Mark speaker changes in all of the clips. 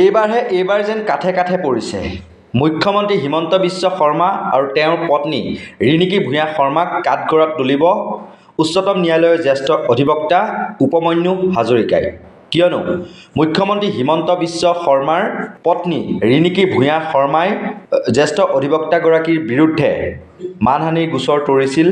Speaker 1: এইবাৰ যেন কাঠে কাঠে পৰিছে। মুখ্যমন্ত্ৰী হিমন্ত বিশ্ব শৰ্মা আৰু তেওঁৰ পত্নী ৰিণিকী ভূঞা শৰ্মাক কাঠগড়াত তুলিব উচ্চতম ন্যায়ালয়ৰ জ্যেষ্ঠ অধিবক্তা উপমন্যু হাজৰিকাই। কিয়নো মুখ্যমন্ত্ৰী হিমন্ত বিশ্ব শৰ্মাৰ পত্নী ৰিণিকী ভূঞা শৰ্মাই জ্যেষ্ঠ অধিবক্তাগৰাকীৰ বিৰুদ্ধে মানহানিৰ গোচৰ তৰিছিল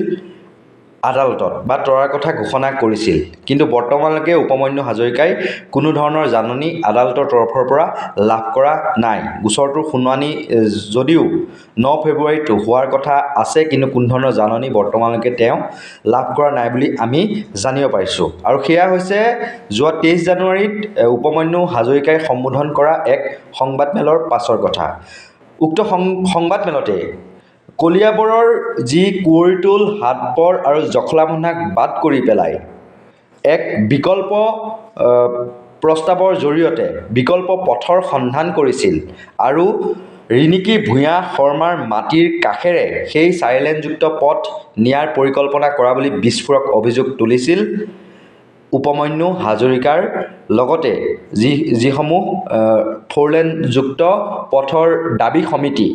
Speaker 1: আদালতত বা তৰাৰ কথা ঘোষণা কৰিছিল। কিন্তু বৰ্তমানলৈকে উপমন্যু হাজৰিকাই কোনো ধৰণৰ জাননী আদালতৰ তৰফৰ পৰা লাভ কৰা নাই। গোচৰটোৰ শুনানি যদিও 9 ফেব্ৰুৱাৰীত হোৱাৰ কথা আছে, কিন্তু কোনো ধৰণৰ জাননী বৰ্তমানলৈকে তেওঁ লাভ কৰা নাই বুলি আমি জানিব পাৰিছোঁ। আৰু সেয়া হৈছে যোৱা 23 জানুৱাৰীত উপমন্যু হাজৰিকাই সম্বোধন কৰা এক সংবাদমেলৰ পাছৰ কথা। উক্ত সংবাদমেলতে কলিয়াবৰৰ যি কুঁৱৰীটোল, হাটপৰ আৰু জখলাবন্ধাক বাদ কৰি পেলাই এক বিকল্প প্ৰস্তাৱৰ জৰিয়তে বিকল্প পথৰ সন্ধান কৰিছিল আৰু ৰিণিকী ভূঞা শৰ্মাৰ মাটিৰ কাষেৰে সেই 4-লেনযুক্ত পথ নিয়াৰ পৰিকল্পনা কৰা বুলি বিস্ফোৰক অভিযোগ তুলিছিল উপমন্যু হাজৰিকাৰ লগতে যিসমূহ 4-লেনযুক্ত পথৰ দাবী সমিতি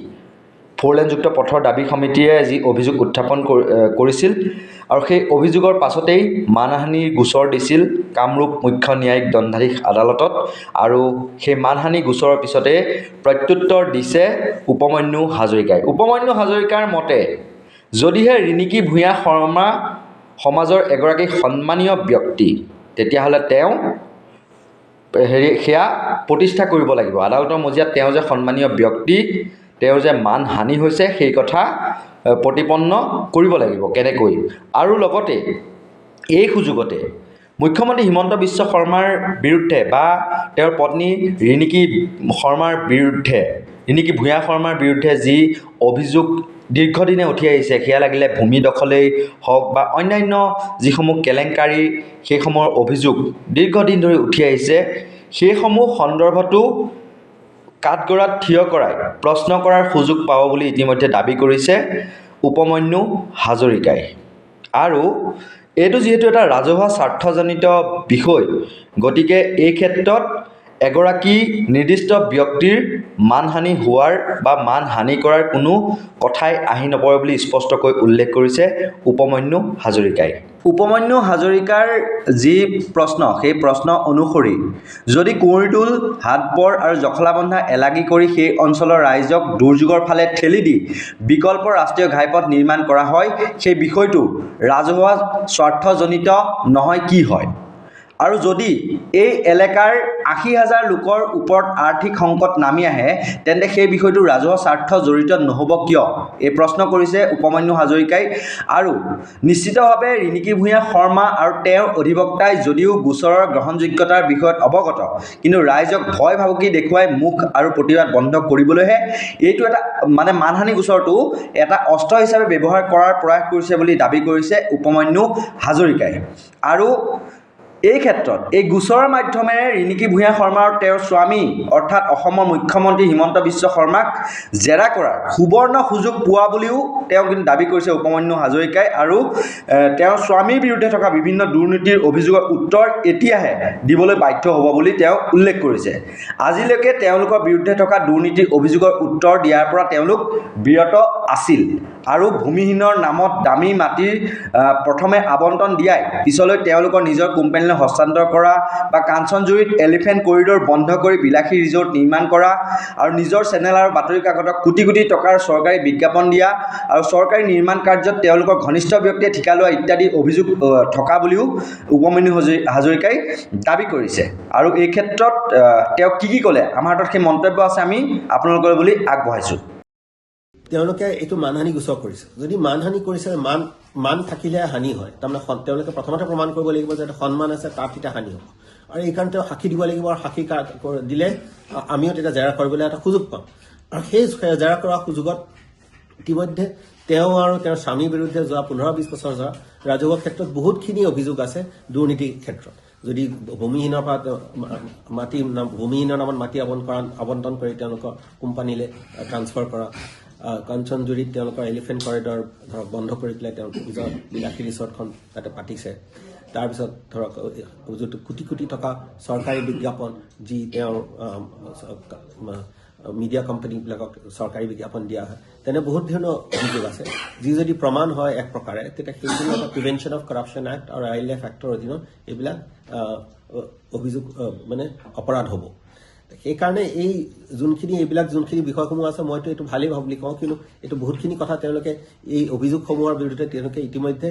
Speaker 1: 4-লেনযুক্ত পথৰ দাবী সমিতিয়ে যি অভিযোগ উত্থাপন কৰিছিল। আৰু সেই অভিযোগৰ পাছতেই মানহানিৰ গোচৰ দিছিল কামৰূপ মুখ্য ন্যায়িক দণ্ডাধীশ আদালতত। আৰু সেই মানহানি গোচৰৰ পিছতে প্ৰত্যুত্তৰ দিছে উপমন্যু হাজৰিকাই। উপমন্যু হাজৰিকাৰ মতে যদিহে ৰিণিকী ভূঞা শৰ্মা সমাজৰ এগৰাকী সন্মানীয় ব্যক্তি, তেতিয়াহ'লে তেওঁ সেয়া প্ৰতিষ্ঠা কৰিব লাগিব। আদালতৰ মজিয়াত তেওঁ যে সন্মানীয় ব্যক্তি, তেওঁৰ যে মানহানি হৈছে সেই কথা প্ৰতিপন্ন কৰিব লাগিব কেনেকৈ। আৰু লগতে এই সুযোগতে মুখ্যমন্ত্ৰী হিমন্ত বিশ্ব শৰ্মাৰ বিৰুদ্ধে বা তেওঁৰ পত্নী ৰিণিকী ভূঞা শৰ্মাৰ বিৰুদ্ধে যি অভিযোগ দীৰ্ঘদিনে উঠি আহিছে, সেয়া লাগিলে ভূমি দখলেই হওক বা অন্যান্য যিসমূহ কেলেংকাৰী সেইসমূহৰ অভিযোগ দীৰ্ঘদিন ধৰি উঠি আহিছে, সেইসমূহ সন্দৰ্ভতো কাঠগড়াত থিয় কৰাই প্ৰশ্ন কৰাৰ সুযোগ পাব বুলি ইতিমধ্যে দাবী কৰিছে উপমন্যু হাজৰিকাই। আৰু এইটো যিহেতু এটা ৰাজহুৱা স্বাৰ্থজনিত বিষয়, গতিকে এই ক্ষেত্ৰত এগৰাকী নিৰ্দিষ্ট ব্যক্তিৰ মানহানি হোৱাৰ বা মানহানি কৰাৰ কোনো কথাই আহি নপৰে বুলি স্পষ্টকৈ উল্লেখ কৰিছে উপমন্যু হাজৰিকাই। উপমন্যু হাজৰিকাৰ যি প্ৰশ্ন, সেই প্ৰশ্ন অনুসৰি যদি কুঁৱৰীটোল, হাটপৰ আৰু জখলাবন্ধা এলাগি কৰি সেই অঞ্চলৰ ৰাইজক দুৰ্যোগৰ ফালে ঠেলি দি বিকল্প ৰাষ্ট্ৰীয় ঘাইপথ নিৰ্মাণ কৰা হয়, সেই বিষয়টো ৰাজহুৱা স্বাৰ্থজনিত নহয় কি হয়? আৰু যদি এই এলেকাৰ 80,000 লোকৰ ওপৰত আৰ্থিক সংকট নামি আহে, তেন্তে সেই বিষয়টো ৰাজহুৱা স্বাৰ্থ জড়িত নহ'ব কিয়? এই প্ৰশ্ন কৰিছে উপমন্যু হাজৰিকাই। আৰু নিশ্চিতভাৱে ৰিণিকী ভূঞা শৰ্মা আৰু তেওঁৰ অধিবক্তাই যদিও গোচৰৰ গ্ৰহণযোগ্যতাৰ বিষয়ত অৱগত, কিন্তু ৰাইজক ভয় ভাবুকি দেখুৱাই মুখ আৰু প্ৰতিবাদ বন্ধ কৰিবলৈহে এইটো এটা মানহানি গোচৰটো এটা অস্ত্ৰ হিচাপে ব্যৱহাৰ কৰাৰ প্ৰয়াস কৰিছে বুলি দাবী কৰিছে উপমন্যু হাজৰিকাই। আৰু এই ক্ষেত্ৰত এই গোচৰৰ মাধ্যমেৰে ৰিণিকী ভূঞা শৰ্মা আৰু তেওঁৰ স্বামী অৰ্থাৎ অসমৰ মুখ্যমন্ত্ৰী হিমন্ত বিশ্ব শৰ্মাক জেৰা কৰাৰ সুবৰ্ণ সুযোগ পোৱা বুলিও তেওঁ কিন্তু দাবী কৰিছে উপমন্যু হাজৰিকাই। আৰু তেওঁৰ স্বামীৰ বিৰুদ্ধে থকা বিভিন্ন দুৰ্নীতিৰ অভিযোগৰ উত্তৰ এতিয়াহে দিবলৈ বাধ্য হ'ব বুলি তেওঁ উল্লেখ কৰিছে। আজিলৈকে তেওঁলোকৰ বিৰুদ্ধে থকা দুৰ্নীতিৰ অভিযোগৰ উত্তৰ দিয়াৰ পৰা তেওঁলোক বিৰত আছিল। আৰু ভূমিহীনৰ নামত দামী মাটিৰ প্ৰথমে আবণ্টন দিয়াই পিছলৈ তেওঁলোকৰ নিজৰ কোম্পানীলৈ হস্তান্তৰ কৰা বা কাঞ্চনজুৰিত এলিফেণ্ট কৰিডৰ বন্ধ কৰি বিলাসী ৰিজৰ্ট নিৰ্মাণ কৰা আৰু নিজৰ চেনেল আৰু বাতৰি কাকতক কোটি কোটি টকাৰ চৰকাৰী বিজ্ঞাপন দিয়া আৰু চৰকাৰী নিৰ্মাণ কাৰ্যত তেওঁলোকৰ ঘনিষ্ঠ ব্যক্তিয়ে ঠিকা লোৱা ইত্যাদি অভিযোগ থকা বুলিও উপমন্যু হাজৰিকাই দাবী কৰিছে। আৰু এই ক্ষেত্ৰত তেওঁ কি ক'লে আমাৰ হাতত সেই মন্তব্য আছে, আমি আপোনালোকৰ বুলি আগবঢ়াইছোঁ।
Speaker 2: তেওঁলোকে এইটো মানহানি গোচৰ কৰিছে। যদি মানহানি কৰিছে, মান থাকিলে হানি হয়। তাৰমানে তেওঁলোকে প্ৰথমতে প্ৰমাণ কৰিব লাগিব যে এটা সন্মান আছে, তাত তেতিয়া হানি হ'ব। আৰু এইকাৰণে তেওঁ সাক্ষী দিব লাগিব, আৰু সাক্ষী দিলে আমিও তেতিয়া জেৰা কৰিবলৈ এটা সুযোগ পাম। আৰু সেই জেৰা কৰা সুযোগত ইতিমধ্যে তেওঁ আৰু তেওঁৰ স্বামীৰ বিৰুদ্ধে যোৱা 15-20 বছৰ যোৱা ৰাজহুৱা ক্ষেত্ৰত বহুতখিনি অভিযোগ আছে দুৰ্নীতিৰ ক্ষেত্ৰত। যদি ভূমিহীনৰ নামত মাটি আবণ্টন কৰি তেওঁলোকৰ কোম্পানীলৈ ট্ৰান্সফাৰ কৰা, কাঞ্চনজুৰিত তেওঁলোকৰ এলিফেণ্ট কৰিডৰ বন্ধ কৰি পেলাই তেওঁলোকে নিজৰ বিলাসী ৰিজৰ্টখন তাতে পাতিছে, তাৰপিছত ধৰক যিটো কোটি কোটি টকা চৰকাৰী বিজ্ঞাপন যি তেওঁৰ মিডিয়া কোম্পানীবিলাকক চৰকাৰী বিজ্ঞাপন দিয়া হয়, তেনে বহুত ধৰণৰ অভিযোগ আছে, যি যদি প্ৰমাণ হয় এক প্ৰকাৰে, তেতিয়া সেইখিনি এটা প্ৰিভেনশ্যন অফ কৰাপশ্যন এক্ট আৰু ৱাইল্ড লাইফ এক্টৰ অধীনত এইবিলাক অভিযোগ মানে অপৰাধ হ'ব। সেইকাৰণে এইবিলাক যোনখিনি বিষয়সমূহ আছে, মইতো এইটো ভালেই ভাব বুলি কওঁ, কিন্তু এইটো বহুতখিনি কথা তেওঁলোকে এই অভিযোগসমূহৰ বিৰুদ্ধে তেওঁলোকে ইতিমধ্যে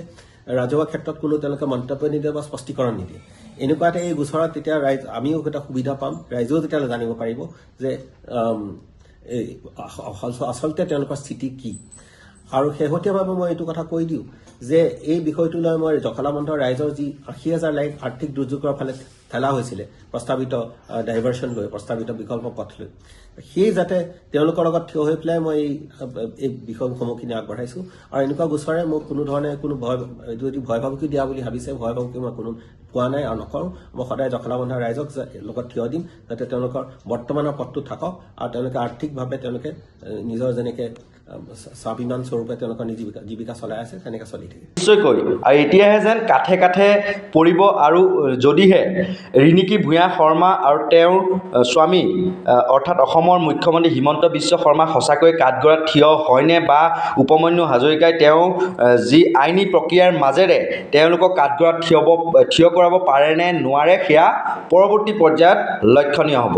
Speaker 2: ৰাজহুৱা ক্ষেত্ৰত কোনো তেওঁলোকে মন্তব্য নিদিয়ে বা স্পষ্টীকৰণ নিদিয়ে। এনেকুৱা এটা এই গোচৰত তেতিয়া আমিও এটা সুবিধা পাম, ৰাইজেও তেতিয়াহ'লে জানিব পাৰিব যে আচলতে তেওঁলোকৰ স্থিতি কি। আৰু শেহতীয়াভাৱে মই এইটো কথা কৈ দিওঁ যে এই বিষয়টো লৈ মই জখলাবন্ধাৰ ৰাইজৰ যি 80,000 লাইক আৰ্থিক দুৰ্যোগৰ ফালে ঠেলা হৈছিলে প্ৰস্তাৱিত ডাইভাৰ্চন লৈ, প্ৰস্তাৱিত বিকল্প পথ লৈ, সেই যাতে তেওঁলোকৰ লগত থিয় হৈ পেলাই মই এই বিষয়সমূহখিনি আগবঢ়াইছোঁ। আৰু এনেকুৱা গোচৰে মোক কোনো ধৰণে কোনো যদি ভয় ভাবুকি দিয়া বুলি ভাবিছে, ভয় ভাবুকি মই কোনো পোৱা নাই আৰু নকৰোঁ। মই সদায় জখলাবন্ধাৰ ৰাইজক লগত থিয় দিম, যাতে তেওঁলোকৰ বৰ্তমানৰ পথটো থাকক আৰু তেওঁলোকে আৰ্থিকভাৱে তেওঁলোকে নিজৰ যেনেকৈ স্বাভিমান স্বৰূপে তেওঁলোকৰ জীৱিকা চলাই আছে তেনেকৈ চলি থাকে।
Speaker 1: নিশ্চয়কৈ। আৰু এতিয়াহে যেন কাঠে কাঠে পৰিব, আৰু যদিহে ৰিণিকী ভূঞা শৰ্মা আৰু তেওঁৰ স্বামী অৰ্থাৎ অসমৰ মুখ্যমন্ত্ৰী হিমন্ত বিশ্ব শৰ্মা সঁচাকৈ কাঠগড়াত থিয় হয়নে, বা উপমন্যু হাজৰিকাই তেওঁ যি আইনী প্ৰক্ৰিয়াৰ মাজেৰে তেওঁলোকক কাঠগড়াত থিয় কৰাব পাৰে নে নোৱাৰে, সেয়া পৰৱৰ্তী পৰ্যায়ত লক্ষণীয় হ'ব।